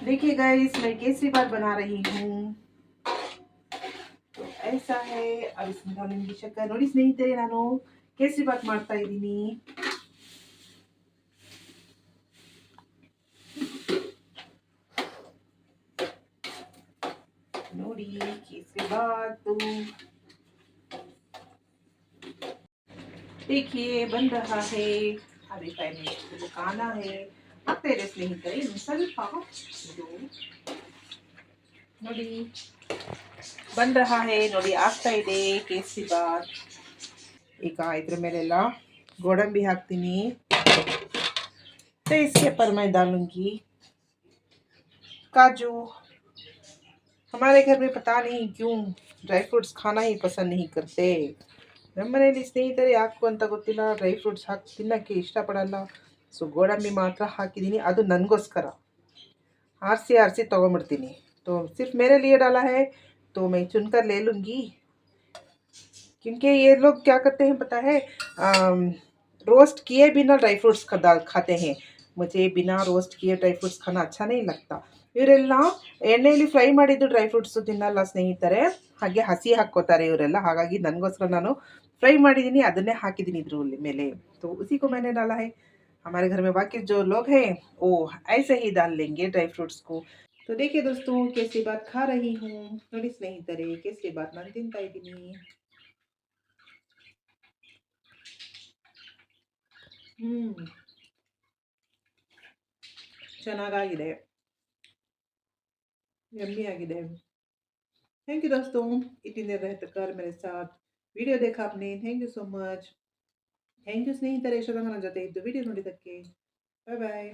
देखिए गाइस, मैं केसरी बात बना रही हूँ। तो ऐसा है। अब इसमें डालूंगी शक्कर ನೋಡಿ ಸ್ನೇಹಿತರೆ, ನಾನು ಕೇಸರಿ ಬಾತ್ ಮಾಡ್ತಾ ಇದ್ದೀನಿ। ನೋಡಿ ಕೇಸರಿ बात देखिए बन रहा है। अभी 5 मिनट को पकाना है। ಆಗ್ತಾ ಇದೆ ಸ್ನೇಹಿತರೆ, ಇನ್ನು ಸ್ವಲ್ಪ ಇದು ನೋಡಿ बन रहा है। ನೋಡಿ ಆಗ್ತಾ ಇದೆ ಕೇಸರಿ ಬಾತ್। ಈಗ ಇದ್ರ ಮೇಲೆಲ್ಲ ಗೋಡಂಬಿ ಹಾಕ್ತೀನಿ। तो इसके ऊपर मैं डालूंगी काजू। हमारे घर में पता नहीं क्यों ड्राई फ्रूट्स खाना ही पसंद नहीं करते। ನಮ್ಮ ಮನೆಯಲ್ಲಿ ಸ್ನೇಹಿತರೆ ಯಾಕೋ ಅಂತ ಗೊತ್ತಿಲ್ಲ, ಡ್ರೈ ಫ್ರೂಟ್ಸ್ ಹಾಕಿ ತಿನ್ನೋಕ್ಕೆ ಇಷ್ಟಪಡಲ್ಲ। ಸೊ ಗೋಡಂಬಿ ಮಾತ್ರ ಹಾಕಿದ್ದೀನಿ, ಅದು ನನಗೋಸ್ಕರ आरसी आरसी ತೊಗೊಂಬಿಡ್ತೀನಿ। तो सिर्फ मेरे लिए डाला है, तो मैं चुनकर ले लूँगी। क्योंकि ये लोग क्या करते हैं पता है, रोस्ट किए बिना ड्राई फ्रूट्स का दाल खाते हैं। मुझे बिना रोस्ट किए ड्राई फ्रूट्स खाना अच्छा नहीं लगता। ಇವರೆಲ್ಲ ಎಣ್ಣೆಯಲ್ಲಿ ಫ್ರೈ ಮಾಡಿದ್ದು ಡ್ರೈ ಫ್ರೂಟ್ಸು ತಿನ್ನಲ್ಲ ಸ್ನೇಹಿತರೆ, ಹಾಗೆ ಹಸಿ ಹಾಕ್ಕೋತಾರೆ ಇವರೆಲ್ಲ। ಹಾಗಾಗಿ ನನಗೋಸ್ಕರ ನಾನು फ्राई ಮಾಡಿದ್ದೀನಿ, ಅದನ್ನೇ ಹಾಕಿದ್ದೀನಿ ಇದ್ರ ಮೇಲೆ। तो उसी को मैंने डाला है। हमारे घर में बाकी जो लोग हैं वो ऐसे ही डाल लेंगे ड्राई फ्रूट्स को। तो देखिए दोस्तों, केसरी बात खा रही हूँ। ನೋಡಿ ಸ್ನೇಹಿತರೆ, ಕೇಸರಿ ಬಾತ್ ನಾನು ತಿಂತಾ ಇದ್ದೀನಿ। ಚೆನ್ನಾಗಿದೆ, यम्मी आಗಿದೆ। थैंक यू दोस्तों, इतनी देर रहकर मेरे साथ ವಿಡಿಯೋ देखा आपने। Thank you so much. Thank you ಸ್ನೇಹಿತರೆ, ಇಷ್ಟೊತ್ತು ನನ್ನ ಜೊತೆ ಇದ್ದು ವಿಡಿಯೋ ನೋಡಿದ್ದಕ್ಕೆ। ಬಾಯ್ ಬಾಯ್।